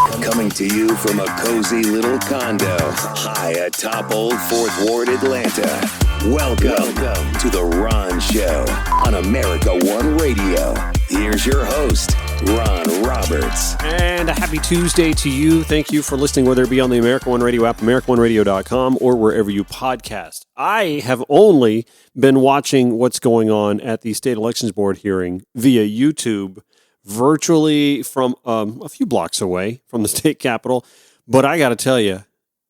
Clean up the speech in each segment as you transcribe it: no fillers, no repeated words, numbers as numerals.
Coming to you from a cozy little condo high atop Old Fourth Ward, Atlanta. Welcome to The Ron Show on America One Radio. Here's your host, Ron Roberts. And a happy Tuesday to you. Thank you for listening, whether it be on the America One Radio app, AmericaOneRadio.com, or wherever you podcast. I have only been watching what's going on at the State Elections Board hearing via YouTube, virtually from a few blocks away from the state capitol. But I got to tell you,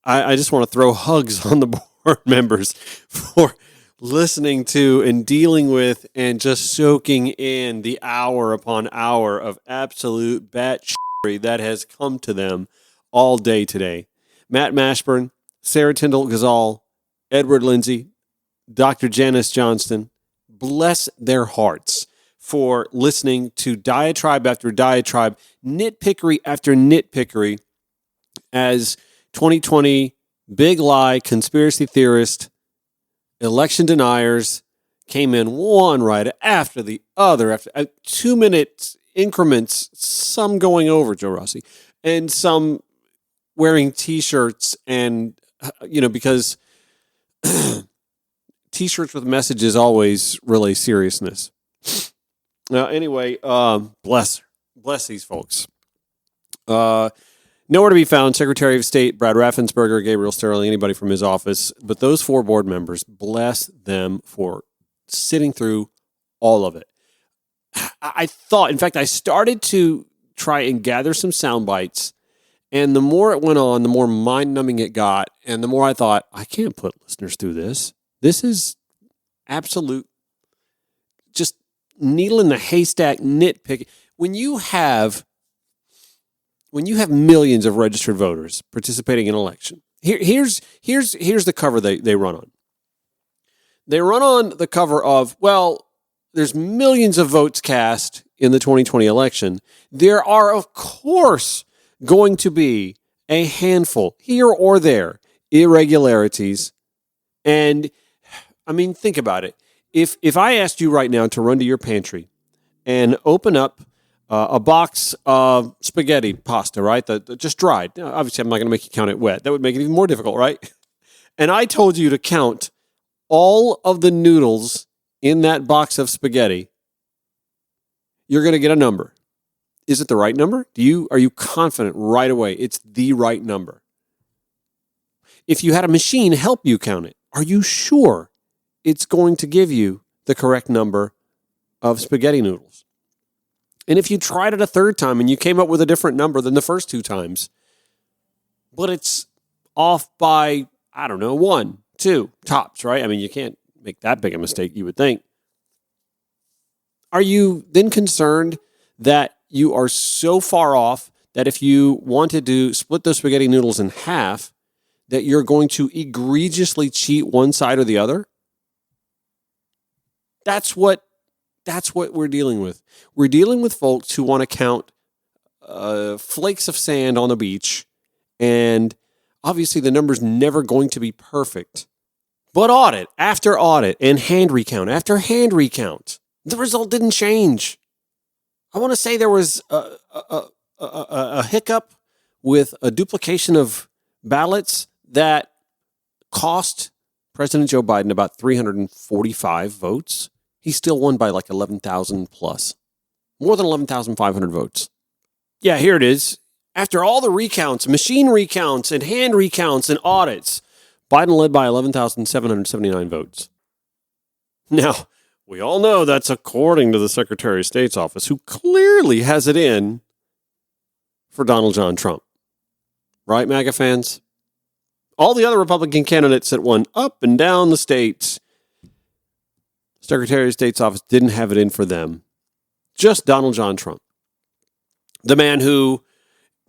I just want to throw hugs on the board members for listening to and dealing with and just soaking in the hour upon hour of absolute batshit that has come to them all day today. Matt Mashburn, Sarah Tyndall Ghazal, Edward Lindsay, Dr. Janice Johnston, bless their hearts for listening to diatribe after diatribe, nitpickery after nitpickery, as 2020 big lie conspiracy theorist election deniers came in one right after the other, after 2-minute increments, some going over, Joe Rossi, and some wearing T-shirts, and, because T-shirts with messages always relay seriousness. Now, anyway, bless these folks. Nowhere to be found, Secretary of State Brad Raffensperger, Gabriel Sterling, anybody from his office. But those 4 board members, bless them for sitting through all of it. I thought, in fact, I started to try and gather some sound bites. And the more it went on, the more mind-numbing it got. And the more I thought, I can't put listeners through this. This is absolute, just needle in the haystack nitpicking. When you have millions of registered voters participating in an election, here's the cover they run on. They run on the cover of, well, there's millions of votes cast in the 2020 election. There are, of course, going to be a handful here or there irregularities. And I mean, think about it. If I asked you right now to run to your pantry and open up a box of spaghetti pasta, right? That just dried. Now, obviously, I'm not going to make you count it wet. That would make it even more difficult, right? And I told you to count all of the noodles in that box of spaghetti. You're going to get a number. Is it the right number? Are you confident right away it's the right number? If you had a machine help you count it, are you sure it's going to give you the correct number of spaghetti noodles? And if you tried it a third time and you came up with a different number than the first 2 times, but it's off by, 1, 2 tops, right? I mean, you can't make that big a mistake, you would think. Are you then concerned that you are so far off that if you wanted to split those spaghetti noodles in half, that you're going to egregiously cheat one side or the other? That's what we're dealing with. We're dealing with folks who want to count flakes of sand on the beach, and obviously the number's never going to be perfect. But audit after audit and hand recount after hand recount, the result didn't change. I want to say there was a hiccup with a duplication of ballots that cost President Joe Biden about 345 votes. He still won by like 11,000 plus. More than 11,500 votes. Yeah, here it is. After all the recounts, machine recounts and hand recounts and audits, Biden led by 11,779 votes. Now, we all know that's according to the Secretary of State's office, who clearly has it in for Donald John Trump. Right, MAGA fans? All the other Republican candidates that won up and down the states, Secretary of State's office didn't have it in for them. Just Donald John Trump. The man who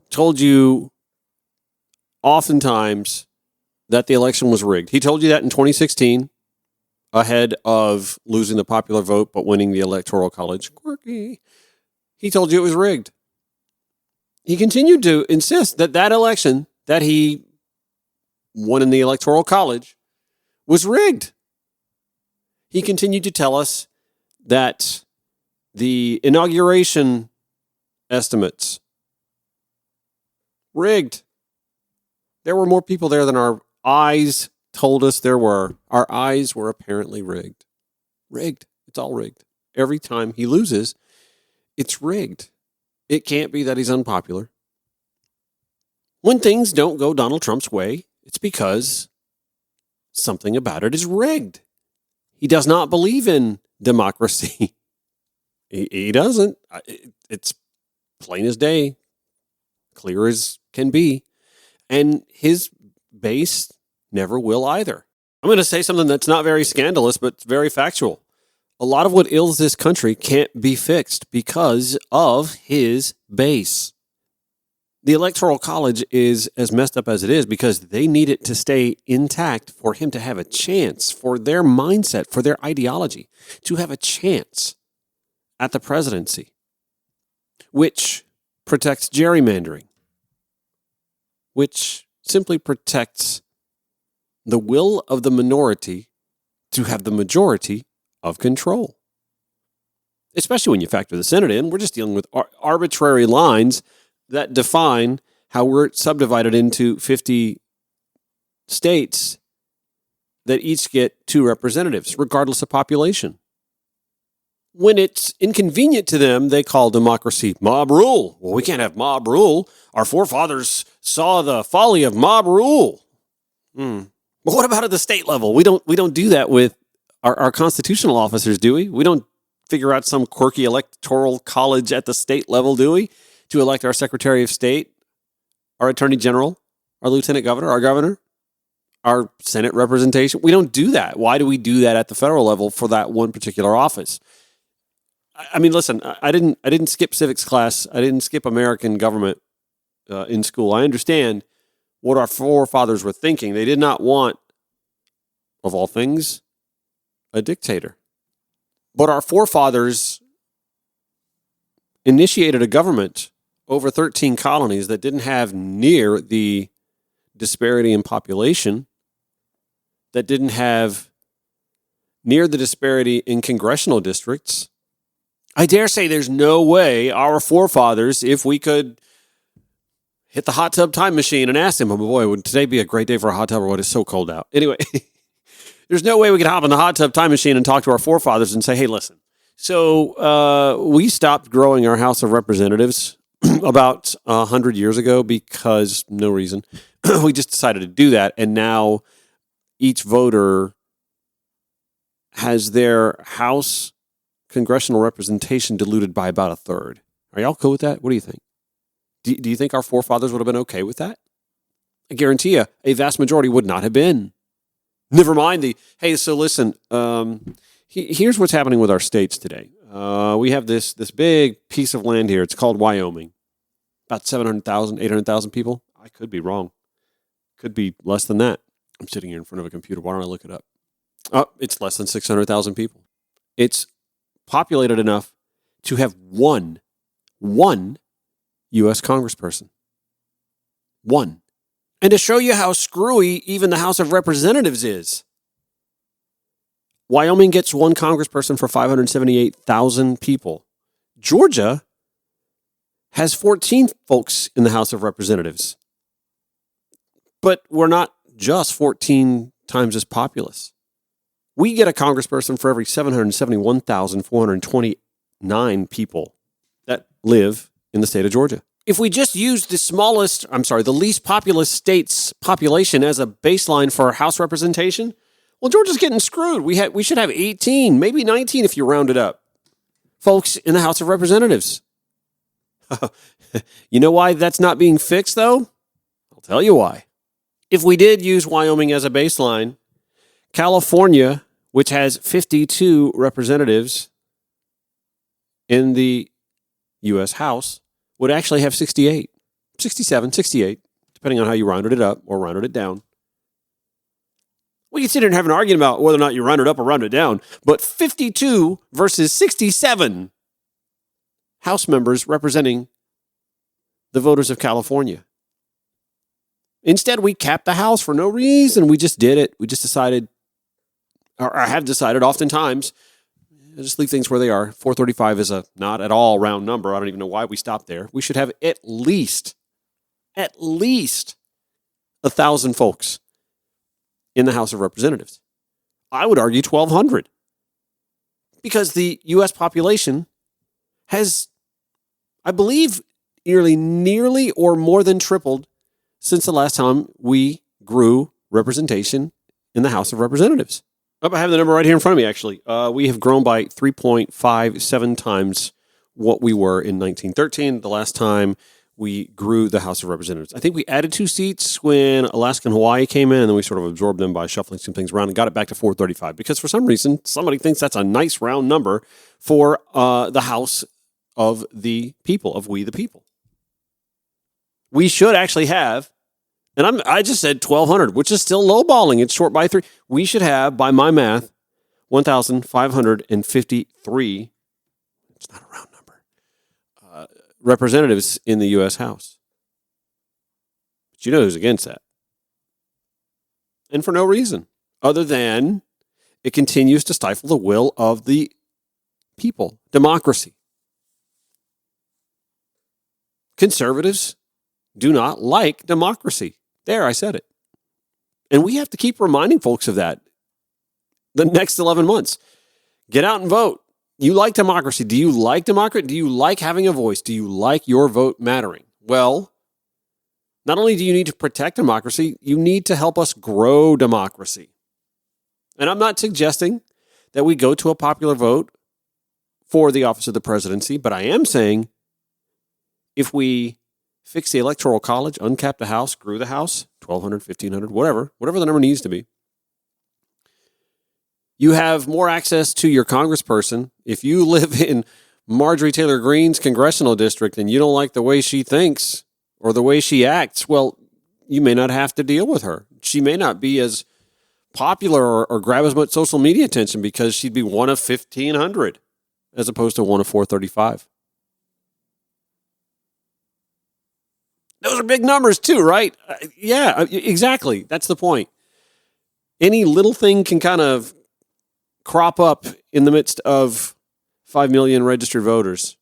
told you oftentimes that the election was rigged. He told you that in 2016, ahead of losing the popular vote but winning the Electoral College. Quirky. He told you it was rigged. He continued to insist that election that he won in the Electoral College was rigged. He continued to tell us that the inauguration estimates Rigged. There were more people there than our eyes told us there were. Our eyes were apparently rigged. Rigged. It's all rigged. Every time he loses, it's rigged. It can't be that he's unpopular. When things don't go Donald Trump's way, it's because something about it is rigged. He does not believe in democracy. He doesn't. It's plain as day, clear as can be. And his base never will either. I'm going to say something that's not very scandalous, but very factual. A lot of what ails this country can't be fixed because of his base. The Electoral College is as messed up as it is because they need it to stay intact for him to have a chance, for their mindset, for their ideology, to have a chance at the presidency, which protects gerrymandering, which simply protects the will of the minority to have the majority of control. Especially when you factor the Senate in, we're just dealing with arbitrary lines that define how we're subdivided into 50 states that each get 2 representatives, regardless of population. When it's inconvenient to them, they call democracy mob rule. Well, we can't have mob rule. Our forefathers saw the folly of mob rule. But what about at the state level? We don't do that with our constitutional officers, do we? We don't figure out some quirky electoral college at the state level, do we? To elect our Secretary of State, our Attorney General, our Lieutenant Governor, our Governor, our Senate representation. We don't do that. Why do we do that at the federal level for that one particular office? I mean, listen, I didn't skip civics class. I didn't skip American government in school. I understand what our forefathers were thinking. They did not want, of all things, a dictator. But our forefathers initiated a government over 13 colonies that didn't have near the disparity in population, that didn't have near the disparity in congressional districts. I dare say there's no way our forefathers, if we could hit the hot tub time machine and ask them, oh boy, would today be a great day for a hot tub or what? It's so cold out. Anyway, there's no way we could hop in the hot tub time machine and talk to our forefathers and say, hey, listen, so we stopped growing our House of Representatives about 100 years ago because no reason. We just decided to do that. And now each voter has their House congressional representation diluted by about a third. Are y'all cool with that? What do you think? Do you think our forefathers would have been okay with that? I guarantee you, a vast majority would not have been. Never mind hey, so listen, here's what's happening with our states today. We have this big piece of land here. It's called Wyoming. About 700,000, 800,000 people. I could be wrong. Could be less than that. I'm sitting here in front of a computer. Why don't I look it up? Oh, it's less than 600,000 people. It's populated enough to have one U.S. congressperson. One. And to show you how screwy even the House of Representatives is, Wyoming gets one congressperson for 578,000 people. Georgia has 14 folks in the House of Representatives. But we're not just 14 times as populous. We get a congressperson for every 771,429 people that live in the state of Georgia. If we just use the least populous state's population as a baseline for House representation, well, Georgia's getting screwed. We should have 18, maybe 19 if you round it up, folks in the House of Representatives. You know why that's not being fixed, though? I'll tell you why. If we did use Wyoming as a baseline, California, which has 52 representatives in the U.S. House, would actually have 68, 67, 68, depending on how you rounded it up or rounded it down. We can sit here and have an argument about whether or not you round it up or round it down, but 52 versus 67 House members representing the voters of California. Instead, we capped the House for no reason. We just did it. We just decided, or have decided oftentimes, just leave things where they are. 435 is a not at all round number. I don't even know why we stopped there. We should have at least at least 1,000 folks in the House of Representatives. I would argue 1,200. Because the U.S. population has, I believe, nearly or more than tripled since the last time we grew representation in the House of Representatives. I have the number right here in front of me, actually. We have grown by 3.57 times what we were in 1913, the last time we grew the House of Representatives. I think we added 2 seats when Alaska and Hawaii came in, and then we sort of absorbed them by shuffling some things around and got it back to 435, because for some reason, somebody thinks that's a nice round number for the House of the people, of we the people. We should actually have, and I just said 1,200, which is still lowballing. It's short by 3. We should have, by my math, 1,553. It's not a round number. Representatives in the U.S. House. But you know who's against that. And for no reason other than it continues to stifle the will of the people. Democracy. Conservatives do not like democracy. There, I said it. And we have to keep reminding folks of that the next 11 months. Get out and vote. You like democracy. Do you like democracy? Do you like having a voice? Do you like your vote mattering? Well, not only do you need to protect democracy, you need to help us grow democracy. And I'm not suggesting that we go to a popular vote for the office of the presidency, but I am saying if we fix the Electoral College, uncap the House, grew the House, 1,200, 1,500, whatever the number needs to be, you have more access to your congressperson. If you live in Marjorie Taylor Greene's congressional district and you don't like the way she thinks or the way she acts, well, you may not have to deal with her. She may not be as popular or grab as much social media attention because she'd be one of 1,500 as opposed to one of 435. Those are big numbers too, right? Yeah, exactly. That's the point. Any little thing can kind of crop up in the midst of 5 million registered voters.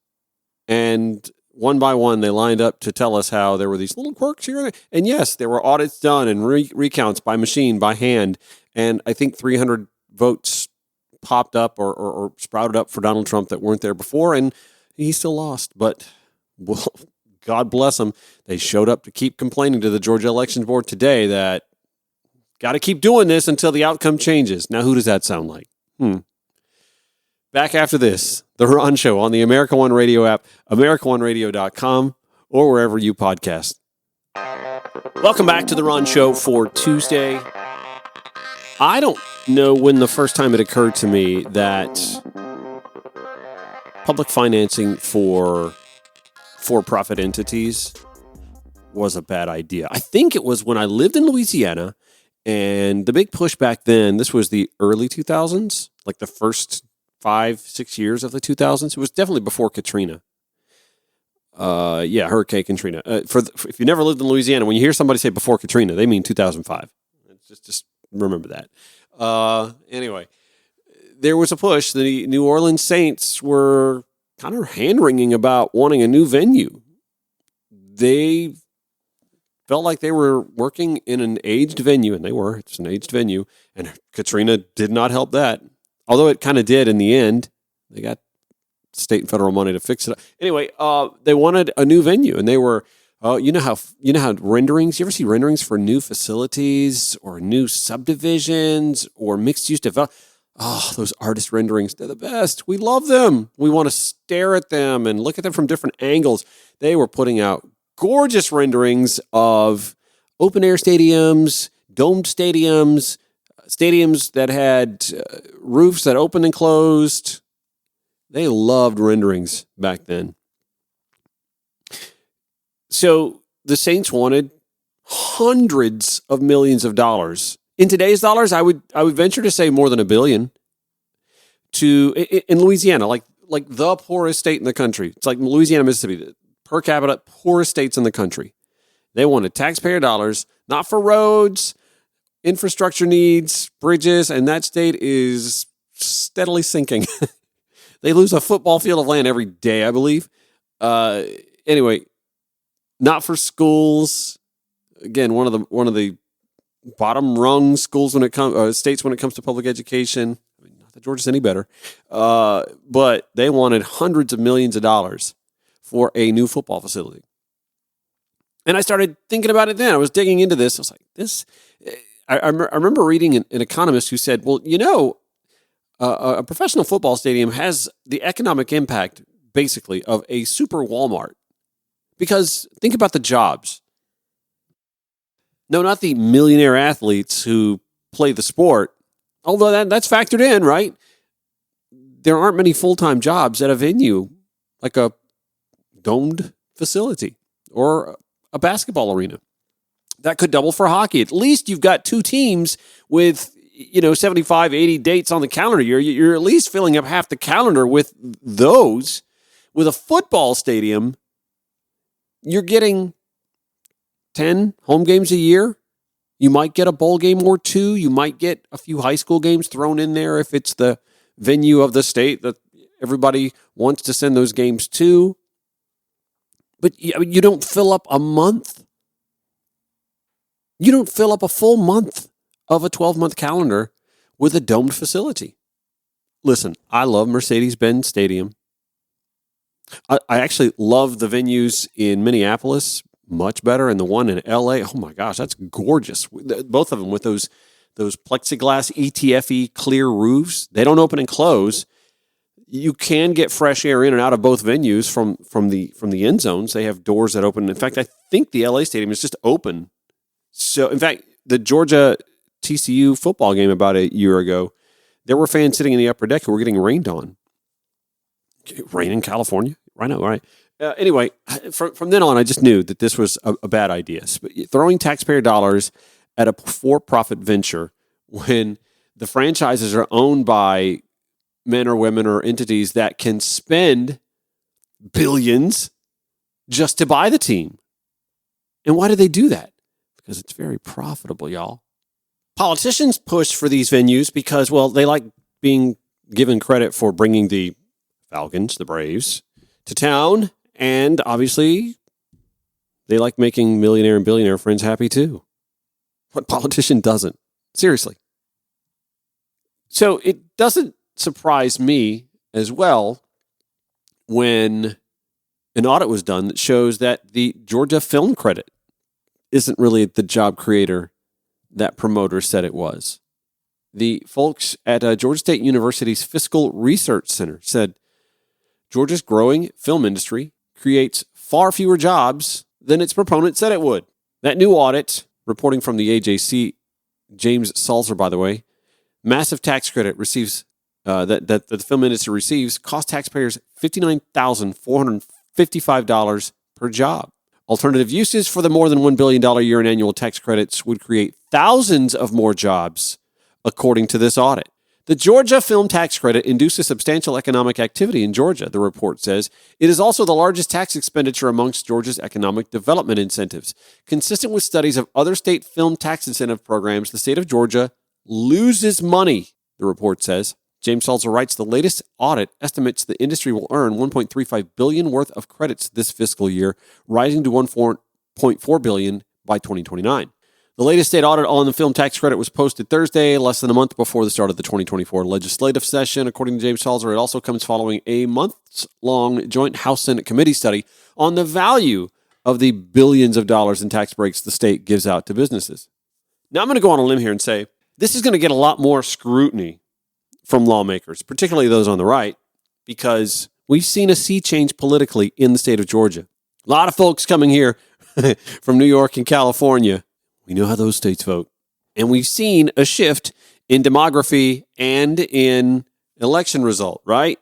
And one by one, they lined up to tell us how there were these little quirks here and there. And yes, there were audits done and recounts by machine, by hand. And I think 300 votes popped up or sprouted up for Donald Trump that weren't there before. And he still lost. But, well, God bless them. They showed up to keep complaining to the Georgia Elections Board today that got to keep doing this until the outcome changes. Now, who does that sound like? Back after this, The Ron Show on the America One Radio app, AmericaOneRadio.com, or wherever you podcast. Welcome back to The Ron Show for Tuesday. I don't know when the first time it occurred to me that public financing for for-profit entities was a bad idea. I think it was when I lived in Louisiana. And the big push back then, this was the early 2000s, like the first 5-6 years of the 2000s. It was definitely before Katrina. Hurricane Katrina. If you never lived in Louisiana, when you hear somebody say before Katrina, they mean 2005. Just remember that. Anyway, there was a push. The New Orleans Saints were kind of hand-wringing about wanting a new venue. They felt like they were working in an aged venue, and they were. It's an aged venue, and Katrina did not help that. Although it kind of did in the end. They got state and federal money to fix it. Anyway, they wanted a new venue, and they were, you know how renderings. You ever see renderings for new facilities or new subdivisions or mixed use development? Oh, those artist renderings, they're the best. We love them. We want to stare at them and look at them from different angles. They were putting out gorgeous renderings of open-air stadiums, domed stadiums, stadiums that had roofs that opened and closed. They loved renderings back then. So the Saints wanted hundreds of millions of dollars. In today's dollars, I would venture to say more than $1 billion in Louisiana, like the poorest state in the country. It's like Louisiana, Mississippi, per capita, poorest states in the country. They wanted taxpayer dollars, not for roads, infrastructure needs, bridges, and that state is steadily sinking. They lose a football field of land every day, I believe. Anyway, not for schools. Again, one of the bottom rung schools when it comes states when it comes to public education. I mean, not that Georgia's any better, but they wanted hundreds of millions of dollars for a new football facility. And I started thinking about it then. I was digging into this. I was like, this. I remember reading an economist who said, well, a professional football stadium has the economic impact, basically, of a super Walmart. Because think about the jobs. No, not the millionaire athletes who play the sport, although that's factored in, right? There aren't many full-time jobs at a venue like a domed facility or a basketball arena. That could double for hockey. At least you've got two teams with 75, 80 dates on the calendar. You're at least filling up half the calendar with those. With a football stadium, you're getting 10 home games a year. You might get a bowl game or two. You might get a few high school games thrown in there if it's the venue of the state that everybody wants to send those games to. But you don't fill up a month. You don't fill up a full month of a 12-month calendar with a domed facility. Listen, I love Mercedes-Benz Stadium. I actually love the venues in Minneapolis much better, and the one in LA. Oh my gosh, that's gorgeous. Both of them with those plexiglass ETFE clear roofs. They don't open and close. You can get fresh air in and out of both venues from the end zones. They have doors that open. In fact, I think the LA stadium is just open. So, in fact, the Georgia TCU football game about a year ago, there were fans sitting in the upper deck who were getting rained on. Rain in California? Right now, right? Anyway, from then on, I just knew that this was a bad idea. Throwing taxpayer dollars at a for-profit venture when the franchises are owned by men or women or entities that can spend billions just to buy the team. And why do they do that? Because it's very profitable, y'all. Politicians push for these venues because, well, they like being given credit for bringing the Falcons, the Braves, to town. And obviously, they like making millionaire and billionaire friends happy too. What politician doesn't? Seriously. So it doesn't surprise me as well when an audit was done that shows that the Georgia Film Credit isn't really the job creator that promoters said it was. The folks at Georgia State University's Fiscal Research Center said Georgia's growing film industry creates far fewer jobs than its proponent said it would. That new audit, reporting from the AJC, James Salzer, by the way, massive tax credit receives that the film industry receives cost taxpayers $59,455 per job. Alternative uses for the more than $1 billion a year in annual tax credits would create thousands of more jobs, according to this audit. The Georgia Film Tax Credit induces substantial economic activity in Georgia, the report says. It is also the largest tax expenditure amongst Georgia's economic development incentives. Consistent with studies of other state film tax incentive programs, the state of Georgia loses money, the report says. James Salzer writes, the latest audit estimates the industry will earn $1.35 billion worth of credits this fiscal year, rising to $1.4 billion by 2029. The latest state audit on the film tax credit was posted Thursday, less than a month before the start of the 2024 legislative session. According to James Salzer, it also comes following a months-long joint House-Senate committee study on the value of the billions of dollars in tax breaks the state gives out to businesses. Now, I'm going to go on a limb here and say this is going to get a lot more scrutiny from lawmakers, particularly those on the right, because we've seen a sea change politically in the state of Georgia. A lot of folks coming here from New York and California. We know how those states vote. And we've seen a shift in demography and in election result, right?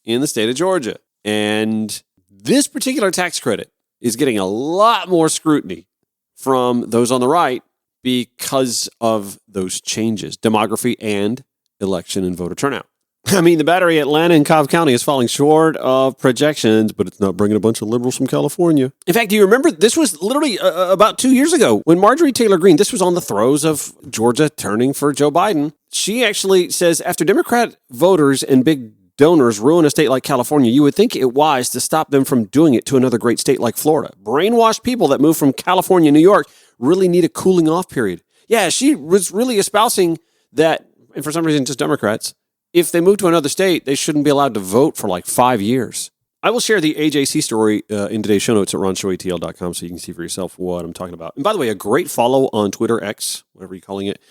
In the state of Georgia. And this particular tax credit is getting a lot more scrutiny from those on the right because of those changes, demography and election and voter turnout. I mean, the battery Atlanta and Cobb County is falling short of projections, but it's not bringing a bunch of liberals from California. In fact, do you remember this was literally about 2 years ago when Marjorie Taylor Greene, this was on the throes of Georgia turning for Joe Biden. She actually says after Democrat voters and big donors ruin a state like California, you would think it wise to stop them from doing it to another great state like Florida. Brainwashed people that move from California, New York, really need a cooling off period. Yeah, she was really espousing that, and for some reason, just Democrats, if they move to another state, they shouldn't be allowed to vote for like 5 years. I will share the AJC story in today's show notes at ronshowatl.com so you can see for yourself what I'm talking about. And by the way, a great follow on Twitter, X, whatever you're calling it,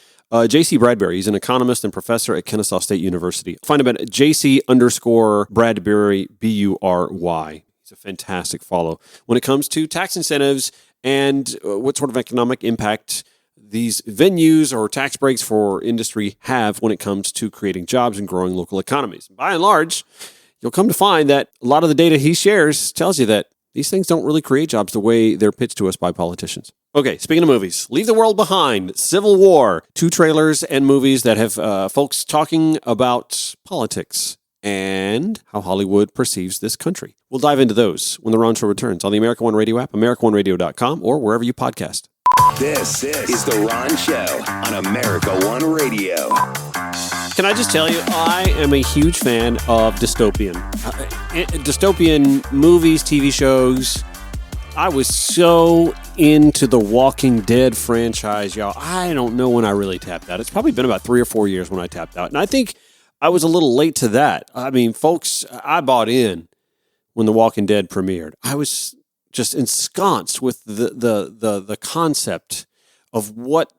J.C. Bradbury. He's an economist and professor at Kennesaw State University. Find him at JC_Bradbury, B-U-R-Y. He's a fantastic follow when it comes to tax incentives and what sort of economic impact these venues or tax breaks for industry have when it comes to creating jobs and growing local economies. By and large, you'll come to find that a lot of the data he shares tells you that these things don't really create jobs the way they're pitched to us by politicians. Okay, speaking of movies, Leave the World Behind, Civil War, 2 trailers and movies that have folks talking about politics and how Hollywood perceives this country. We'll dive into those when The Ron Show returns on the America One Radio app, AmericaOneRadio.com, or wherever you podcast. This is The Ron Show on America One Radio. Can I just tell you, I am a huge fan of dystopian movies, TV shows. I was so into the Walking Dead franchise, y'all. I don't know when I really tapped out. It's probably been about 3 or 4 years when I tapped out. And I think I was a little late to that. I mean, folks, I bought in when The Walking Dead premiered. I was just ensconced with the concept of what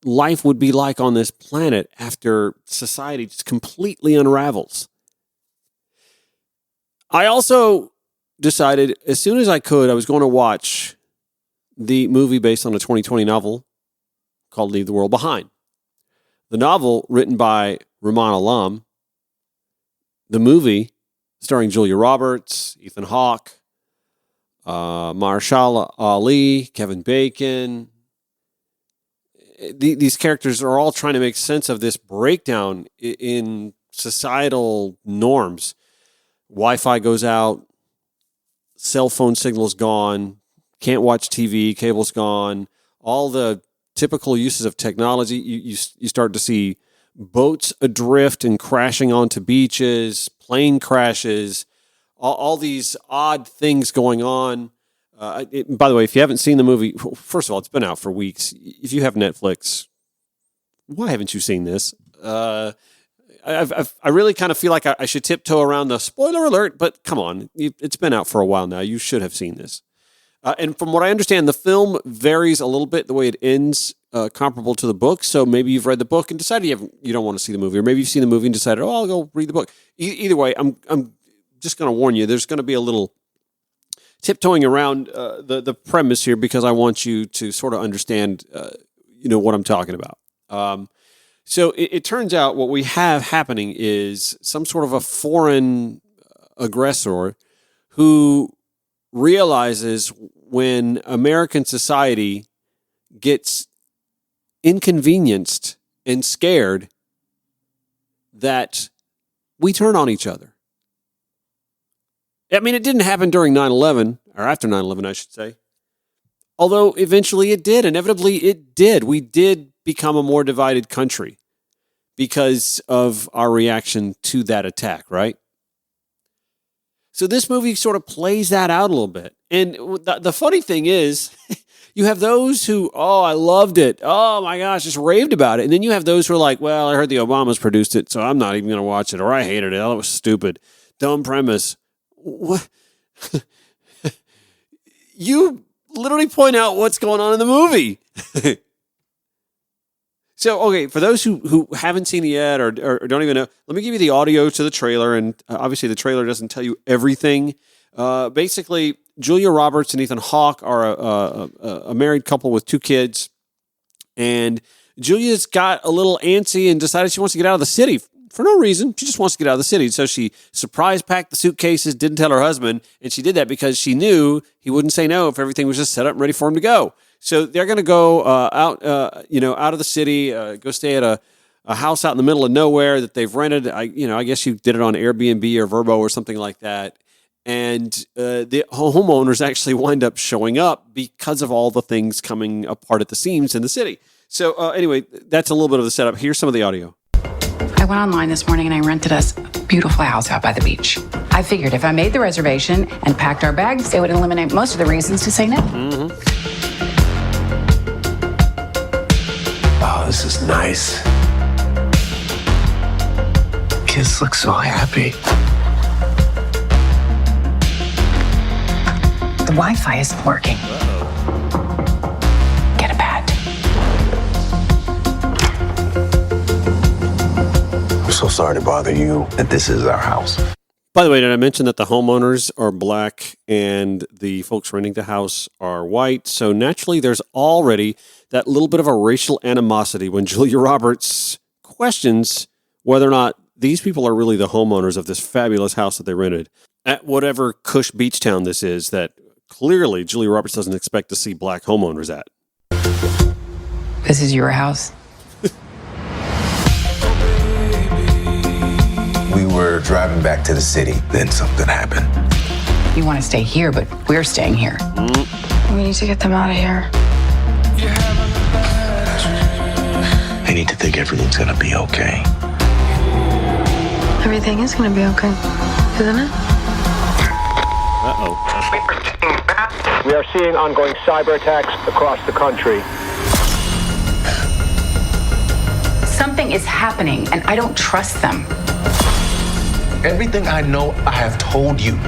life would be like on this planet after society just completely unravels. I also decided as soon as I could, I was going to watch the movie based on a 2020 novel called Leave the World Behind. The novel, written by Rumaan Alam, the movie starring Julia Roberts, Ethan Hawke, Mahershala Ali, Kevin Bacon. These characters are all trying to make sense of this breakdown in societal norms. Wi-Fi goes out, cell phone signal's gone, can't watch TV, cable's gone, all the typical uses of technology. You start to see boats adrift and crashing onto beaches, plane crashes, all these odd things going on. By the way, if you haven't seen the movie, first of all, it's been out for weeks. If you have Netflix, why haven't you seen this? I really kind of feel like I should tiptoe around the spoiler alert, but come on, it's been out for a while now. You should have seen this. And from what I understand, the film varies a little bit the way it ends, comparable to the book. So maybe you've read the book and decided you don't want to see the movie, or maybe you've seen the movie and decided, I'll go read the book. Either way, I'm just going to warn you, there's going to be a little tiptoeing around the premise here because I want you to sort of understand, what I'm talking about. So it turns out what we have happening is some sort of a foreign aggressor who realizes when American society gets inconvenienced and scared that we turn on each other. I mean, it didn't happen during 9/11, or after 9/11, I should say. Although eventually it did. Inevitably it did. We did become a more divided country because of our reaction to that attack, right? So this movie sort of plays that out a little bit. And the funny thing is, you have those who, I loved it. Oh my gosh, just raved about it. And then you have those who are like, well, I heard the Obamas produced it, so I'm not even going to watch it, or I hated it. Oh, it was stupid. Dumb premise. What? You literally point out what's going on in the movie. So, okay, for those who haven't seen it yet or don't even know, let me give you the audio to the trailer. And obviously the trailer doesn't tell you everything. Basically, Julia Roberts and Ethan Hawke are a married couple with 2 kids. And Julia's got a little antsy and decided she wants to get out of the city for no reason. She just wants to get out of the city. So she surprise packed the suitcases, didn't tell her husband, and she did that because she knew he wouldn't say no if everything was just set up and ready for him to go. So they're going to go out of the city, go stay at a house out in the middle of nowhere that they've rented. I guess you did it on Airbnb or Vrbo or something like that. And the homeowners actually wind up showing up because of all the things coming apart at the seams in the city. So anyway, that's a little bit of the setup. Here's some of the audio. I went online this morning and I rented us beautiful house out by the beach. I figured if I made the reservation and packed our bags, it would eliminate most of the reasons to say no. Mm-hmm. Oh, this is nice. Kids look so happy. The Wi-Fi isn't working. Get a pad. I'm so sorry to bother you, and this is our house. By the way, did I mention that the homeowners are black and the folks renting the house are white? So naturally, there's already that little bit of a racial animosity when Julia Roberts questions whether or not these people are really the homeowners of this fabulous house that they rented at whatever cush beach town this is that clearly Julia Roberts doesn't expect to see black homeowners at. This is your house? We were driving back to the city, then something happened. You want to stay here, but we're staying here. We need to get them out of here. I need to think everything's gonna be okay. Everything is going to be okay, isn't it? Uh-oh. We are seeing ongoing cyber attacks across the country. Something is happening, and I don't trust them. Everything I know, I have told you.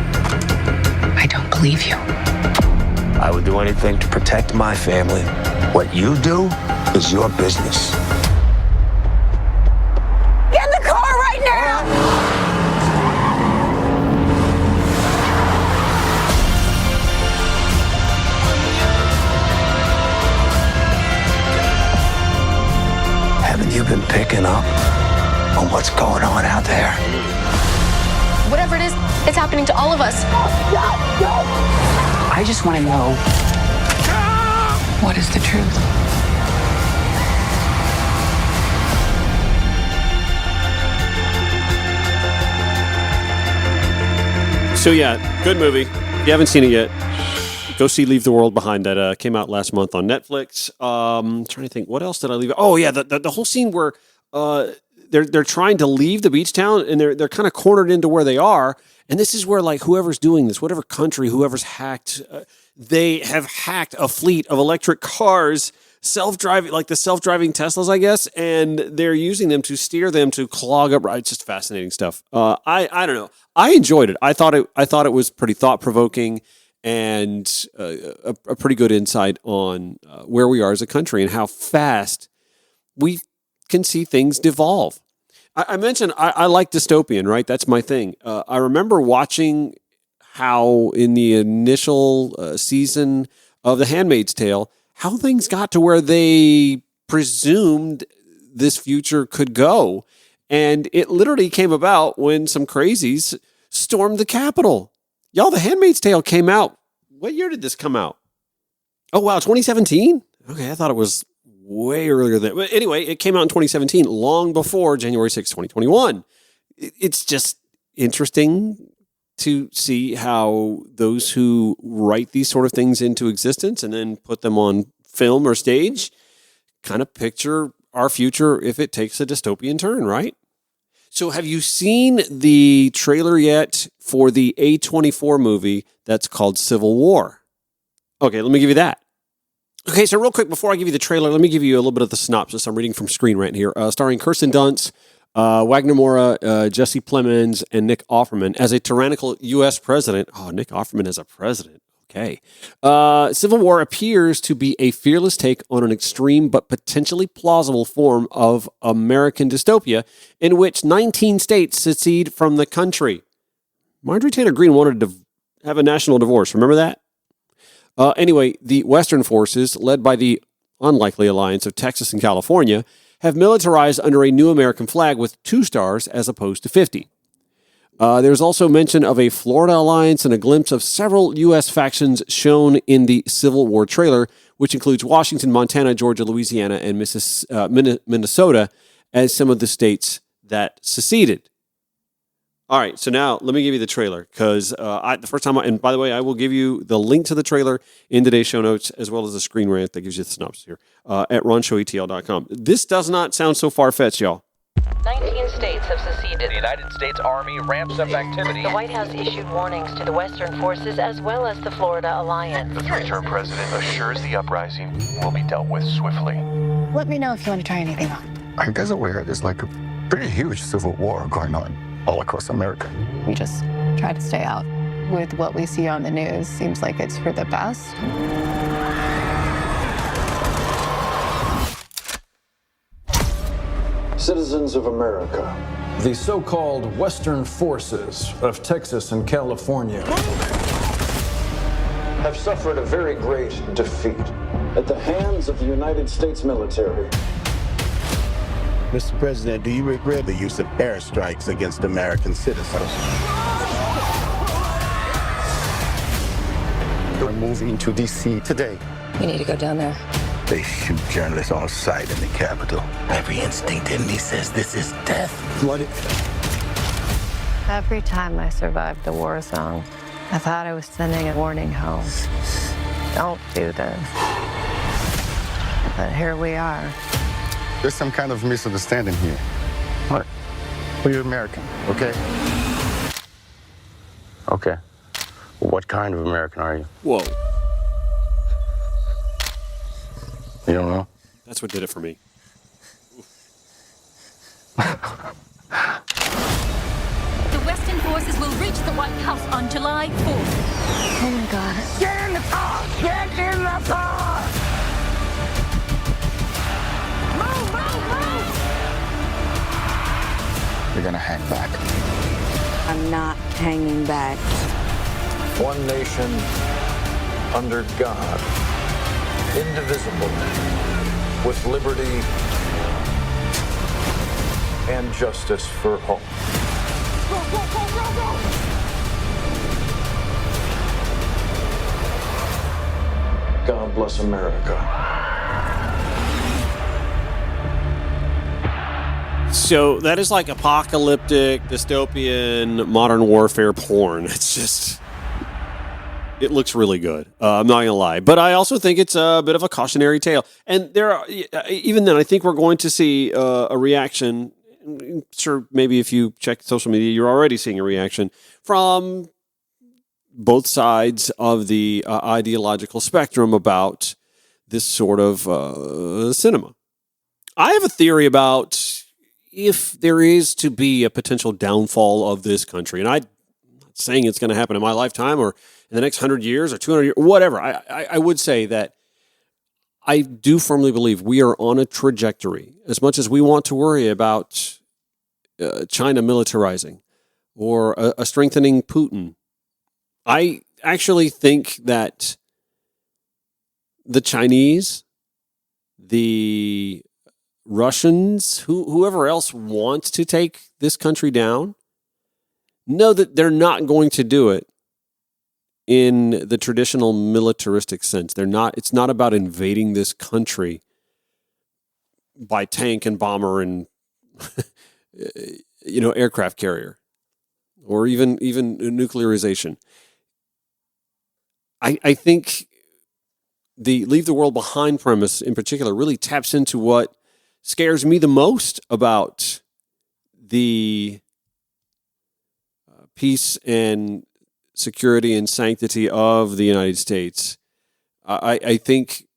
I don't believe you. I would do anything to protect my family. What you do is your business. Get in the car right now! Haven't you been picking up on what's going on out there? Whatever it is, it's happening to all of us. I just want to know, what is the truth? So yeah, good movie. If you haven't seen it yet, go see Leave the World Behind. That came out last month on Netflix. I'm trying to think, what else did I leave? Oh yeah, the whole scene where they're trying to leave the beach town and they're kind of cornered into where they are. And this is where like whoever's doing this, whatever country, whoever's hacked, they have hacked a fleet of electric cars, self-driving, like the self-driving Teslas, I guess, and they're using them to steer them to clog up. It's just fascinating stuff. I don't know. I enjoyed it. I thought it was pretty thought-provoking and a pretty good insight on where we are as a country and how fast we can see things devolve. I mentioned I like dystopian, right? That's my thing. I remember watching how in the initial season of The Handmaid's Tale, how things got to where they presumed this future could go. And it literally came about when some crazies stormed the Capitol. Y'all, The Handmaid's Tale came out. What year did this come out? Oh, wow, 2017? Okay, I thought it was way earlier than. But anyway, it came out in 2017, long before January 6, 2021. It's just interesting to see how those who write these sort of things into existence and then put them on film or stage kind of picture our future if it takes a dystopian turn, right? So have you seen the trailer yet for the A24 movie that's called Civil War? Okay, let me give you that. Okay, so real quick, before I give you the trailer, let me give you a little bit of the synopsis. I'm reading from Screen Rant here. Starring Kirsten Dunst, Wagner Moura, Jesse Plemons, and Nick Offerman as a tyrannical U.S. president. Oh, Nick Offerman as a president. Okay. Civil War appears to be a fearless take on an extreme but potentially plausible form of American dystopia in which 19 states secede from the country. Marjorie Taylor Greene wanted to have a national divorce. Remember that? Anyway, the Western forces, led by the unlikely alliance of Texas and California, have militarized under a new American flag with 2 stars as opposed to 50. There's also mention of a Florida alliance and a glimpse of several U.S. factions shown in the Civil War trailer, which includes Washington, Montana, Georgia, Louisiana, and Minnesota as some of the states that seceded. All right, so now let me give you the trailer because the first time, and by the way, I will give you the link to the trailer in today's show notes as well as a Screen Rant that gives you the synopsis here at ronshowetl.com. This does not sound so far-fetched, y'all. 19 states have seceded The United States Army ramps up activity. The White House issued warnings to the Western forces as well as the Florida Alliance. The three-term president assures the uprising will be dealt with swiftly. Let me know if you want to try anything on. Are you guys aware there's like a pretty huge civil war going on all across America? We just try to stay out. With what we see on the news, seems like it's for the best. Citizens of America, the so-called Western forces of Texas and California have suffered a very great defeat at the hands of the United States military. Mr. President, do you regret the use of airstrikes against American citizens? We're moving to D.C. today. We need to go down there. They shoot journalists on sight in the Capitol. Every instinct in me says this is death. Blooded. Every time I survived the war zone, I thought I was sending a warning home. Don't do this. But here we are. There's some kind of misunderstanding here. What? Well, you're American, okay? Okay. What kind of American are you? Whoa. You don't know? That's what did it for me. The Western forces will reach the White House on July 4th. Oh my God. Get in the car! Get in the car! Move, move, move! You're gonna hang back. I'm not hanging back. One nation under God, indivisible, with liberty and justice for all. Go, go, go, go, go! God bless America. So that is like apocalyptic, dystopian, modern warfare porn. It's just... It looks really good. I'm not going to lie. But I also think it's a bit of a cautionary tale. And there are, even then, I think we're going to see a reaction. Sure, maybe if you check social media, you're already seeing a reaction from both sides of the ideological spectrum about this sort of cinema. I have a theory about if there is to be a potential downfall of this country, and I'm not saying it's going to happen in my lifetime or in the next 100 years or 200 years, whatever, I would say that I do firmly believe we are on a trajectory. As much as we want to worry about China militarizing or a strengthening Putin, I actually think that the Chinese, the Russians, whoever else wants to take this country down, know that they're not going to do it in the traditional militaristic sense. It's not about invading this country by tank and bomber and aircraft carrier or even nuclearization. I think the leave the world behind premise in particular really taps into what scares me the most about the peace and security and sanctity of the United States. I think,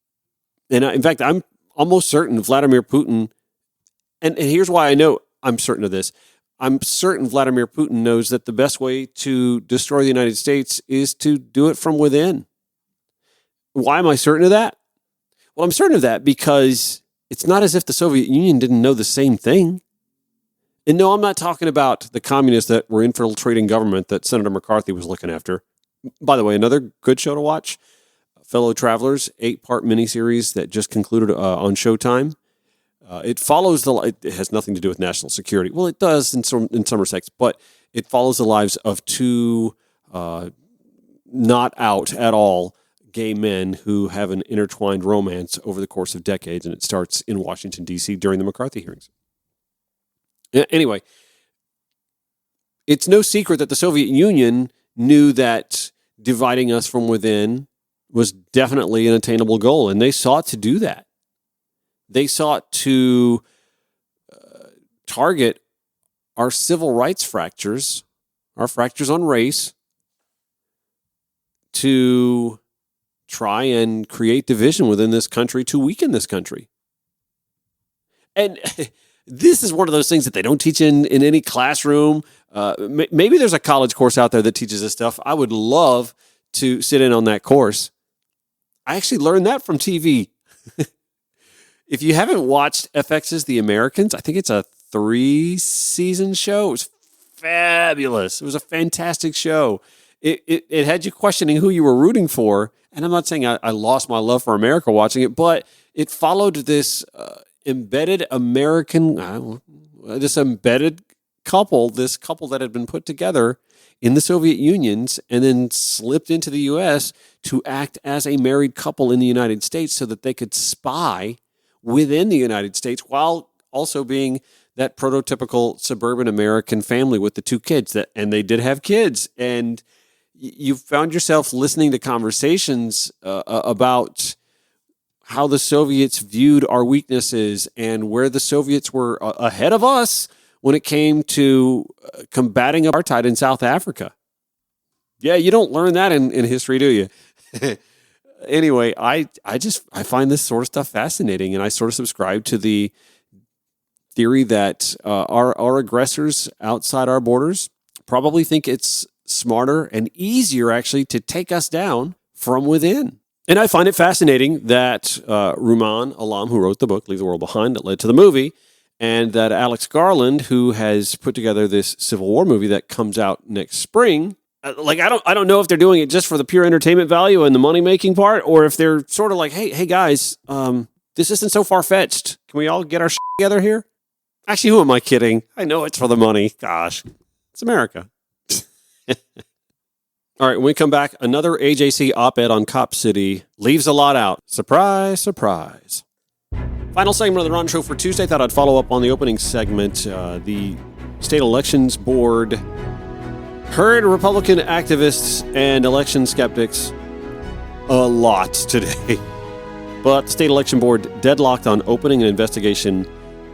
and in fact, I'm almost certain Vladimir Putin, and here's why I know I'm certain of this. I'm certain Vladimir Putin knows that the best way to destroy the United States is to do it from within. Why am I certain of that? Well, I'm certain of that because it's not as if the Soviet Union didn't know the same thing. And no, I'm not talking about the communists that were infiltrating government that Senator McCarthy was looking after. By the way, another good show to watch, Fellow Travelers, 8-part miniseries that just concluded on Showtime. It follows it has nothing to do with national security. Well, it does in some respects, but it follows the lives of two not out at all gay men who have an intertwined romance over the course of decades, and it starts in Washington, D.C. during the McCarthy hearings. Anyway, it's no secret that the Soviet Union knew that dividing us from within was definitely an attainable goal, and they sought to do that. They sought to target our civil rights fractures, our fractures on race, to try and create division within this country to weaken this country. And this is one of those things that they don't teach in any classroom. Maybe there's a college course out there that teaches this stuff. I would love to sit in on that course. I actually learned that from TV. If you haven't watched FX's The Americans, I think it's a 3-season show. It was fabulous. It was a fantastic show. It had you questioning who you were rooting for. And I'm not saying I lost my love for America watching it, but it followed this embedded American, this embedded couple, this couple that had been put together in the Soviet Unions and then slipped into the U.S. to act as a married couple in the United States so that they could spy within the United States while also being that prototypical suburban American family with the 2 kids. And they did have kids. And you found yourself listening to conversations about how the Soviets viewed our weaknesses and where the Soviets were ahead of us when it came to combating apartheid in South Africa. Yeah, you don't learn that in history, do you? Anyway, I find this sort of stuff fascinating, and I sort of subscribe to the theory that our aggressors outside our borders probably think it's smarter and easier, actually, to take us down from within. And I find it fascinating that Rumaan Alam, who wrote the book, Leave the World Behind, that led to the movie, and that Alex Garland, who has put together this Civil War movie that comes out next spring, I don't know if they're doing it just for the pure entertainment value and the money-making part, or if they're sort of like, hey guys, this isn't so far-fetched. Can we all get our shit together here? Actually, who am I kidding? I know it's for the money. Gosh, it's America. All right, when we come back, another AJC op-ed on Cop City leaves a lot out. Surprise, surprise. Final segment of the Ron Show for Tuesday. Thought I'd follow up on the opening segment. The State Elections Board heard Republican activists and election skeptics a lot today. But the State Election Board deadlocked on opening an investigation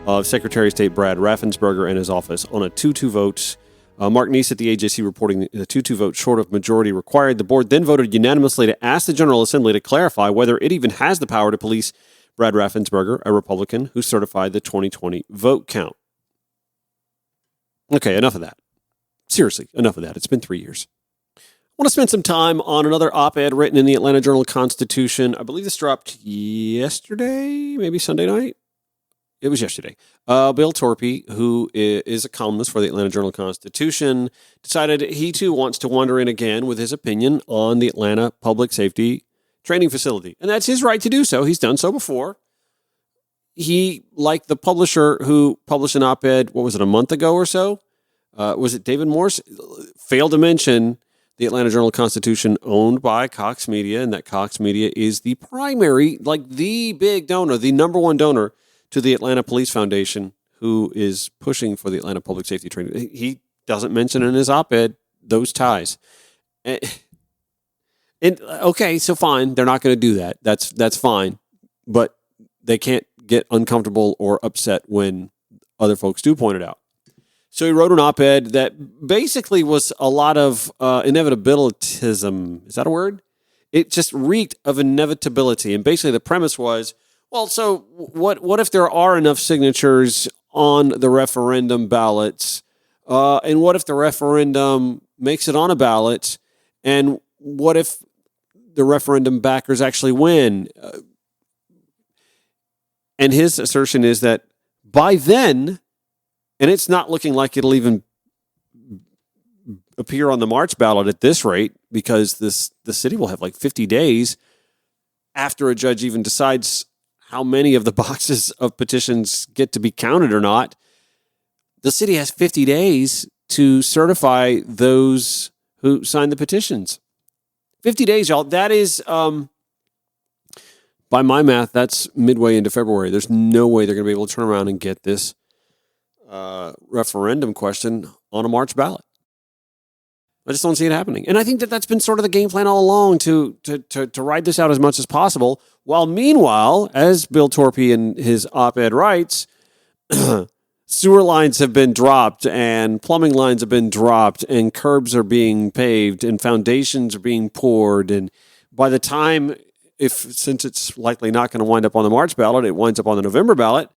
of Secretary of State Brad Raffensperger and his office on a 2-2 vote. Mark Neese at the AJC reporting the 2-2 vote short of majority required. The board then voted unanimously to ask the General Assembly to clarify whether it even has the power to police Brad Raffensperger, a Republican who certified the 2020 vote count. Okay, enough of that. Seriously, enough of that. It's been 3 years. I want to spend some time on another op-ed written in the Atlanta Journal-Constitution. I believe this dropped yesterday, maybe Sunday night. It was yesterday. Bill Torpy, who is a columnist for the Atlanta Journal-Constitution, decided he too wants to wander in again with his opinion on the Atlanta Public Safety Training Facility. And that's his right to do so. He's done so before. He, like the publisher who published an op-ed, what was it, a month ago or so? Was it David Morse? Failed to mention the Atlanta Journal-Constitution owned by Cox Media, and that Cox Media is the primary, like the big donor, the number one donor to the Atlanta Police Foundation, who is pushing for the Atlanta Public Safety Training. He doesn't mention in his op-ed those ties. And okay, so fine, they're not going to do that. That's fine. But they can't get uncomfortable or upset when other folks do point it out. So he wrote an op-ed that basically was a lot of inevitabilism. Is that a word? It just reeked of inevitability. And basically the premise was, well, so what if there are enough signatures on the referendum ballots? And what if the referendum makes it on a ballot? And what if the referendum backers actually win? And his assertion is that by then, and it's not looking like it'll even appear on the March ballot at this rate, because the city will have like 50 days after a judge even decides how many of the boxes of petitions get to be counted or not. The city has 50 days to certify those who signed the petitions. 50 days, y'all. That is, by my math, that's midway into February. There's no way they're going to be able to turn around and get this referendum question on a March ballot. I just don't see it happening. And I think that that's been sort of the game plan all along to ride this out as much as possible. While meanwhile, as Bill Torpy in his op-ed writes, sewer lines have been dropped and plumbing lines have been dropped and curbs are being paved and foundations are being poured. And by the time, since it's likely not going to wind up on the March ballot, it winds up on the November ballot,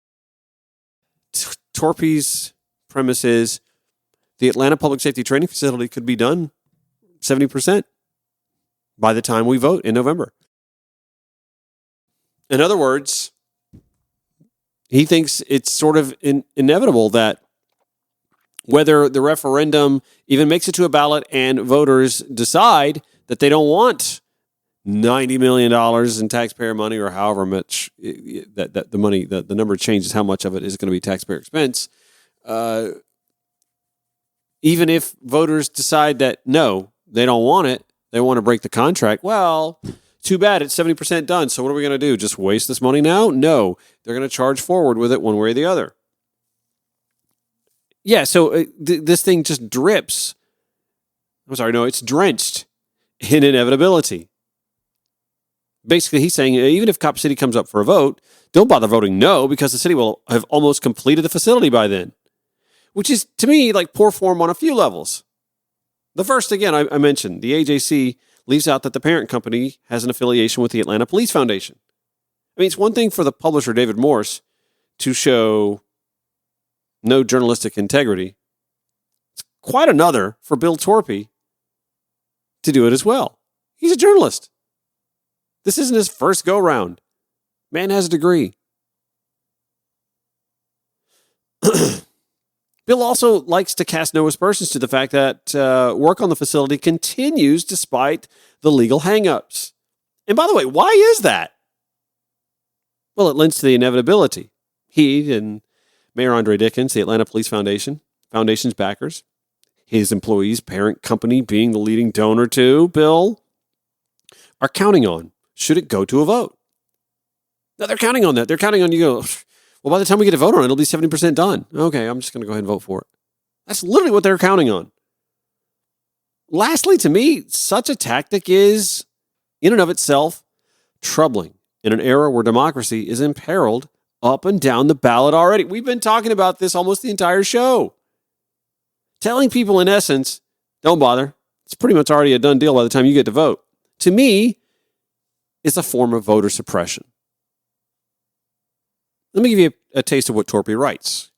Torpy's premise is the Atlanta Public Safety Training Facility could be done 70% by the time we vote in November. In other words, he thinks it's sort of inevitable that whether the referendum even makes it to a ballot and voters decide that they don't want $90 million in taxpayer money or however much that the money, the number changes how much of it is going to be taxpayer expense. Even if voters decide that, no, they don't want it, they want to break the contract, well, too bad, it's 70% done. So what are we going to do? Just waste this money now? No, they're going to charge forward with it one way or the other. Yeah, so this thing just drips. It's drenched in inevitability. Basically, he's saying even if Cop City comes up for a vote, don't bother voting no because the city will have almost completed the facility by then. Which is, to me, like poor form on a few levels. The first, again, I mentioned, the AJC leaves out that the parent company has an affiliation with the Atlanta Police Foundation. I mean, it's one thing for the publisher, David Morse, to show no journalistic integrity. It's quite another for Bill Torpy to do it as well. He's a journalist. This isn't his first go-round. Man has a degree. Bill also likes to cast no aspersions to the fact that work on the facility continues despite the legal hangups. And by the way, why is that? Well, it lends to the inevitability. He and Mayor Andre Dickens, the Atlanta Police Foundation's backers, his employees' parent company being the leading donor to Bill, are counting on, should it go to a vote. Now, they're counting on that. They're counting on you go, well, by the time we get to vote on it, it'll be 70% done. Okay, I'm just going to go ahead and vote for it. That's literally what they're counting on. Lastly, to me, such a tactic is, in and of itself, troubling in an era where democracy is imperiled up and down the ballot already. We've been talking about this almost the entire show. Telling people, in essence, don't bother. It's pretty much already a done deal by the time you get to vote. To me, it's a form of voter suppression. Let me give you a taste of what Torpy writes.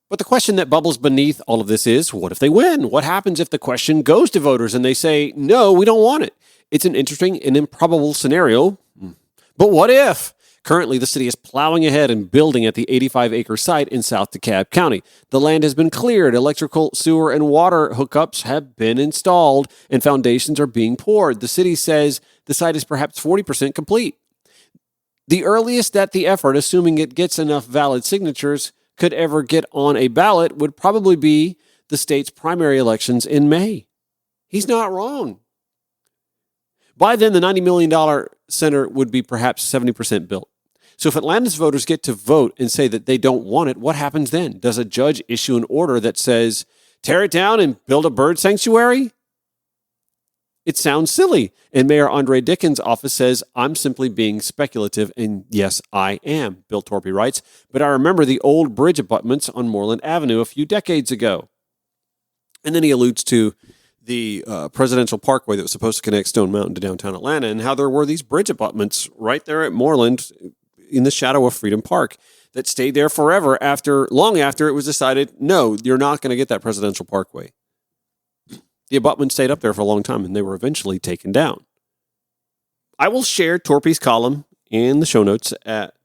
But the question that bubbles beneath all of this is, what if they win? What happens if the question goes to voters and they say, no, we don't want it? It's an interesting and improbable scenario. But what if? Currently, the city is plowing ahead and building at the 85-acre site in South DeKalb County. The land has been cleared, electrical, sewer, and water hookups have been installed, and foundations are being poured. The city says the site is perhaps 40% complete. The earliest that the effort, assuming it gets enough valid signatures, could ever get on a ballot would probably be the state's primary elections in May. He's not wrong. By then, the $90 million center would be perhaps 70% built. So if Atlanta's voters get to vote and say that they don't want it, what happens then? Does a judge issue an order that says, tear it down and build a bird sanctuary? It sounds silly. And Mayor Andre Dickens' office says, I'm simply being speculative. And yes, I am, Bill Torpy writes. But I remember the old bridge abutments on Moreland Avenue a few decades ago. And then he alludes to the presidential parkway that was supposed to connect Stone Mountain to downtown Atlanta and how there were these bridge abutments right there at Moreland in the shadow of Freedom Park that stayed there forever long after it was decided, no, you're not going to get that presidential parkway. The abutment stayed up there for a long time, and they were eventually taken down. I will share Torpy's column in the show notes at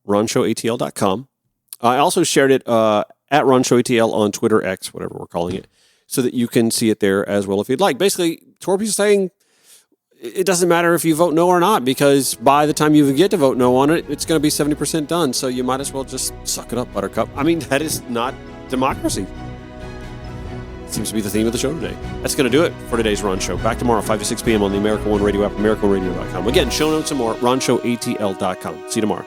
ronshowatl.com. I also shared it at ronshowatl on Twitter, X, whatever we're calling it, so that you can see it there as well if you'd like. Basically, Torpy's saying it doesn't matter if you vote no or not, because by the time you get to vote no on it, it's going to be 70% done, so you might as well just suck it up, Buttercup. I mean, that is not democracy. Seems to be the theme of the show today. That's going to do it for today's Ron Show. Back tomorrow, 5 to 6 p.m. on the America One Radio app, AmericaOneRadio.com. Again, show notes and more, ronshowatl.com. See you tomorrow.